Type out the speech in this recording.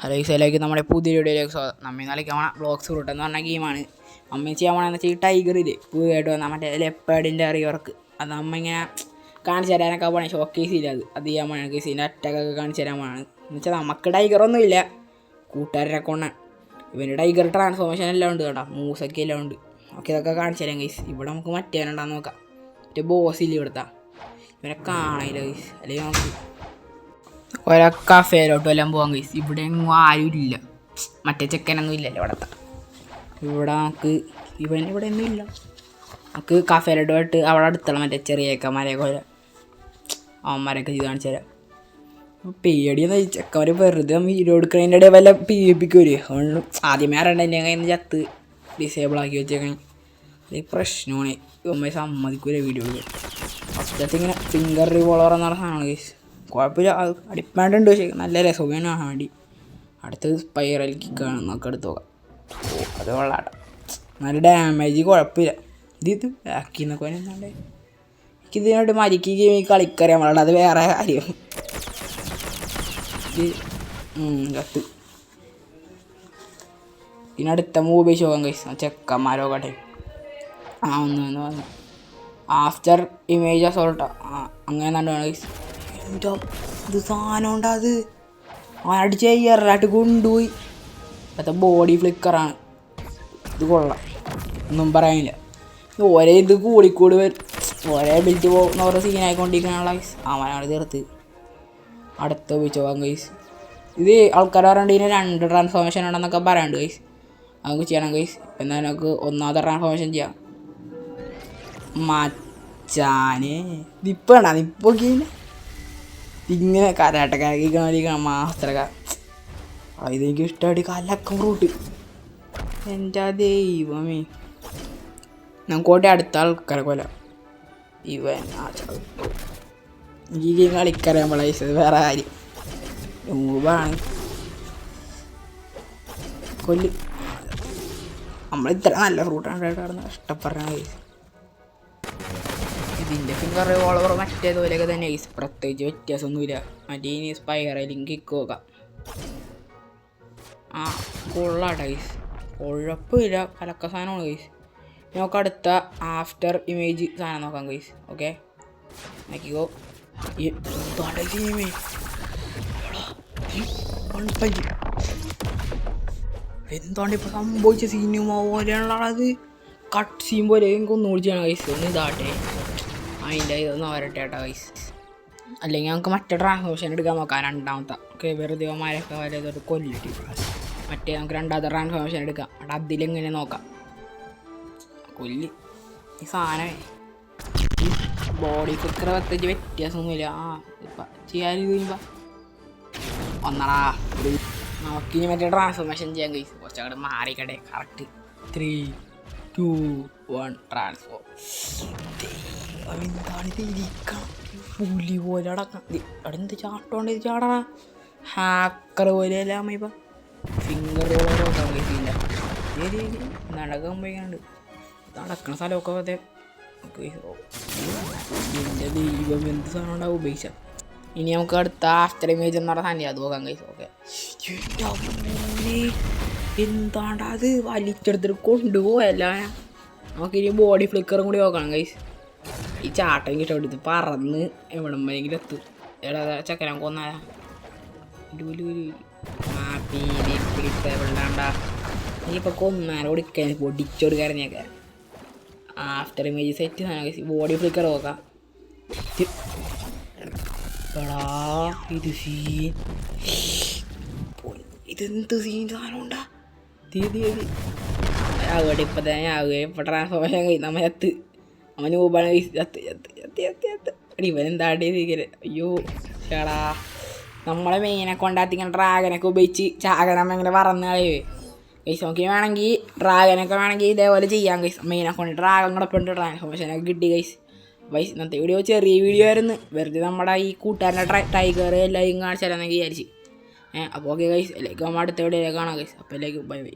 Hello guys, നമ്മുടെ പുതിയ വീഡിയോയിലേക്ക് സ്വാഗതം. നമ്മ ഇന്നലേക്ക് ബ്ലോക്സ് ഫ്രൂട്ട് എന്ന് പറഞ്ഞ ഗെയിമാണ്. അമ്മ ചെയ്യാൻ പോകണമെന്ന് വെച്ചാൽ ഈ ടൈഗറില്ലേ പുതിയതായിട്ട് വന്നാൽ മറ്റേ ലെപ്പേഡിൻ്റെ അറിയവർക്ക് അത് അമ്മ ഇങ്ങനെ കാണിച്ചു തരാനൊക്കെ പോകണേ. ഷോക്കേസ് ഇല്ല, അത് ചെയ്യാൻ പോകണം ഗൈസ്. ഇതിൻ്റെ അറ്റാക്കൊക്കെ കാണിച്ചു തരാൻ പോകണം. എന്ന് വെച്ചാൽ നമുക്ക് ടൈഗറൊന്നും ഇല്ല, കൂട്ടുകാരെ കൊണ്ടാണ്. ഇവൻ്റെ ടൈഗർ ട്രാൻസ്ഫോർമേഷൻ എല്ലാം ഉണ്ട് കേട്ടോ, മൂസൊക്കെ എല്ലാം ഉണ്ട്. ഓക്കെ, ഇതൊക്കെ കാണിച്ചു തരാം ഗൈസ്. ഇവിടെ നമുക്ക് മറ്റേനുണ്ടാന്ന് നോക്കാം. മറ്റേ ബോസില്ല ഇവിടുത്തെ, ഇവനെ കാണില്ല ഗൈസ്. അല്ലെങ്കിൽ നമുക്ക് ഒരാ കഫേലോട്ട് എല്ലാം പോകാൻ ഗൈസ്. ഇവിടെ എങ്ങും ആരും ഇല്ല, മറ്റേ ചെക്കനൊന്നും ഇല്ലല്ലോ ഇവിടത്തെ. ഇവിടെ നമുക്ക് ഇവിടെ ഒന്നും ഇല്ല. നമുക്ക് കഫേലോട്ട് പോയിട്ട് അവിടെ അടുത്തുള്ള മറ്റേ ചെറിയ ചെക്കന്മാരെയൊക്കെ പോലെ അവന്മാരൊക്കെ ചെയ്ത് കാണിച്ചു തരാം. പേടിയെന്ന് ചെക്കന്മാർ വെറുതെ വീഡിയോ എടുക്കുന്നതിൻ്റെ ഇടയിൽ വല്ല PvPക്ക് വരും. അതുകൊണ്ട് ആദ്യമേ അറിയണ്ട എൻ്റെ കയ്യിൽ നിന്ന് ചത്ത് ഡിസേബിൾ ആക്കി വെച്ചേക്കണേ. അത് പ്രശ്നമാണ്, ഇവന്മാർ സമ്മതിക്കൂല വീഡിയോ എടുക്കാൻ. ഫസ്റ്റത്തെ ഇങ്ങനെ ഫിംഗർ റിവോൾവർ എന്ന് പറഞ്ഞ സാധനമാണ് ഗൈസ്. കുഴപ്പമില്ല, അത് അടിപ്പാണ്ടുണ്ട്, പക്ഷേ നല്ല രസമാണ് കാണാൻ വേണ്ടി. അടുത്തത് സ്പൈറൽ കിക്കാണ്, നമുക്ക് എടുത്ത് നോക്കാം. അത് കൊള്ളാട്ടോ, നല്ല ഡാമേജ്, കുഴപ്പമില്ല. ഇത് ബാക്കിന്നൊക്കെ എന്താണ്ട് എനിക്കിതിനോട്ട് മരിക്ക് ഗെയിം കളിക്കറിയാൻ പാടില്ല, അത് വേറെ കാര്യം. കത്ത് പിന്നെ അടുത്ത മൂവി പോകാൻ കഴിച്ചു ചെക്കന്മാരോക്കട്ടെ. ഒന്ന് വന്നു ആഫ്റ്റർ ഇമേജ് അസോൾട്ടാ, അങ്ങനെ കണ്ടാണ് കഴിച്ചു. എൻ്റെ ഇത് സാധനം ഉണ്ടാ, അത് അടിച്ച് എറാട്ട് കൊണ്ടുപോയി. അത്തെ ബോഡി ഫ്ലിക്കറാണ്, ഇത് കൊള്ളാം, ഒന്നും പറയാനില്ല. ഒരേ ഇത് കൂടിക്കൂടി വരും, ഒരേ ബിൽറ്റ് പോകുന്ന ഓരോ സീനായിക്കൊണ്ടിരിക്കാനുള്ള ഗൈസ്. അവനാണ് തീർത്ത്. അടുത്ത ഉപയോഗിച്ച് പോകാം ഗൈസ്. ഇത് ആൾക്കാർ പറയണ്ട് ഇതിന് 2 ട്രാൻസ്ഫോർമേഷൻ ഉണ്ടെന്നൊക്കെ പറയാണ്ട് ഗൈസ്. നമുക്ക് ചെയ്യണം ഗൈസ്. എന്നാൽ നമുക്ക് ഒന്നാമത്തെ ട്രാൻസ്ഫോർമേഷൻ ചെയ്യാം. മച്ചാന് നിപ്പ് വേണ്ട, നിപ്പൊക്കെ ഇങ്ങനെ കരാട്ടക്കാരിക്കണം മാസ്റ്ററൊക്കെ. ഇതെനിക്ക് ഇഷ്ടമായിട്ട് കലക്കം ഫ്രൂട്ട്. എൻ്റെ ദൈവമേ, നമുക്കോട്ടെ അടുത്ത ആൾക്കാരെ കൊല്ലാം. ഇവൻ ഈ ഗെയിം കളിക്കറിയാൻ പാടില്ല, വേറെ കാര്യം. മൂവാണ് കൊല്ല്. നമ്മളിത്ര നല്ല ഫ്രൂട്ടാണ് ഇഷ്ടപ്പെടുന്ന ഗൈസ്. ഇതിൻ്റെ ഫിംഗർ റിവോൾവർ മറ്റേതുപോലെയൊക്കെ തന്നെ ഗൈസ്, പ്രത്യേകിച്ച് വ്യത്യാസമൊന്നുമില്ല. മറ്റേ ഇനി സ്പൈറലും കിക്ക് നോക്കാം. കൊള്ളാട്ടെ ഗൈസ്, കുഴപ്പമില്ല, കലക്ക സാധനമാണ് ഗൈസ്. നമുക്ക് അടുത്ത ആഫ്റ്റർ ഇമേജ് സാധനം നോക്കാം ഗൈസ്. ഓക്കെ, നോക്കിക്കോ. എന്താണ് ഇപ്പോൾ സംഭവിച്ച സിനിമ പോലെയാണുള്ളത്, കട്ട് സീൻ പോലെ. എനിക്കൊന്നും ഓടിച്ചാണ് ഗൈസ്, ഒന്ന് ഇതാട്ടെ, അതിൻ്റെ ഇതൊന്നും വരട്ടെ കേട്ടോ ഗൈസ്. അല്ലെങ്കിൽ നമുക്ക് മറ്റേ ട്രാൻസ്ഫോർമേഷൻ എടുക്കാൻ നോക്കാം, രണ്ടാമത്തെ. ഓക്കെ, വെറുതെ മാരൊക്കെ വരെ കൊല്ലിട്ട് മറ്റേ നമുക്ക് രണ്ടാമത്തെ ട്രാൻസ്ഫോർമേഷൻ എടുക്കാം. അവിടെ അതിലെങ്ങനെ നോക്കാം. കൊല്ലി ഈ സാധനമേ, ബോഡി ഫ്ലിക്കർ പ്രത്യേകിച്ച് വ്യത്യാസമൊന്നുമില്ല. ഇപ്പം ചെയ്യാൻ കഴിയുമ്പോൾ ഒന്നടാ. നമുക്കിനി മറ്റേ ട്രാൻസ്ഫോർമേഷൻ ചെയ്യാൻ ഗൈസ്. കുറച്ചങ്ങോട്ട് മാറിക്കട്ടെ. Correct 3, 2, 1 transfer. എന്താണിത് ഇരിക്കണം, പുലി പോലെ അടക്കാം. അവിടെ എന്ത് ചാട്ടോണ്ട് ഇത് ചാടണ ഹാക്കർ പോലെയല്ല അമ്മ. ഇപ്പം ഫിംഗർ നോക്കാൻ കഴിയില്ല, നടക്കാൻ പോയിക്കാണ്ട് നടക്കണ സ്ഥലമൊക്കെ അതെ. എൻ്റെ ദൈവം, എന്ത് സാധനം ഉണ്ടാവും ഉപയോഗിച്ച. ഇനി നമുക്ക് അടുത്ത ആഫ്റ്റർ ഇമേജ് എന്ന് പറഞ്ഞ സാധനം അത് നോക്കാൻ കഴിച്ചു. ഓക്കെ, എന്താണ്ട് അത് വലിച്ചെടുത്തിട്ട് കൊണ്ടുപോയല്ല. നമുക്കിനി ബോഡി ഫ്ലിക്കറും കൂടി നോക്കണം ഗൈസ്. ഈ ചാട്ടം കിട്ടോട്ട് പറന്ന് എവിടം വരെയെങ്കിലും എത്തും. എടാ ചക്കരം കൊന്നാലാ പിടിക്കാണ്ടാ. ഇനിയിപ്പോൾ കൊന്നാലും കൊടുക്കാൻ പൊടിച്ചോടുക്കാരനെയൊക്കെ. ആഫ്റ്റർ ഇമേജ് സെറ്റ് സാധനം ബോഡി ഫ്ലിക്കർ നോക്കാം. എടാ ഇത് സീൻ, ഇതെന്ത് സീൻ സാധനം ഉണ്ടാ. അവിടെ ഇപ്പം തന്നെ ആവുകയും ഇപ്പം ട്രാൻസ്ഫോർമേഷൻ കഴിയും. നമ്മൾ എത്ത് അവൻ ഊബാണ് ഇവൻ എന്താണ്ട് ചെയ്തിരിക്കല്. അയ്യോ ചേടാ, നമ്മളെ മെയിനെ കൊണ്ടാത്തി ഇങ്ങനെ ഡ്രാഗനൊക്കെ ഉപയോഗിച്ച് ചാകനം ഇങ്ങനെ പറന്ന് കളയുവേ ഗൈസ്. നോക്കി വേണമെങ്കിൽ ഡ്രാഗനൊക്കെ വേണമെങ്കിൽ ഇതേപോലെ ചെയ്യാം ഗൈസ്. മെയിനെ കൊണ്ട് ഡ്രാഗൻ കിടപ്പുണ്ട്, ട്രാൻസ്ഫോർമേഷനൊക്കെ കിട്ടി ഗൈസ്. വൈസ് ഇന്നത്തെ വീഡിയോ ചെറിയ വീഡിയോ ആയിരുന്നു, വെറുതെ നമ്മുടെ ഈ കൂട്ടുകാരൻ്റെ ടൈഗർ എല്ലാവരും കാണിച്ചു തരാമെന്നൊക്കെ വിചാരിച്ച്. അപ്പോൾ ഓക്കെ ഗൈസ്, എല്ലാവർക്കും അടുത്ത വീഡിയോയിലേക്ക് കാണാം ഗൈസ്. അപ്പോൾ എല്ലാവർക്കും ബൈ ബൈ.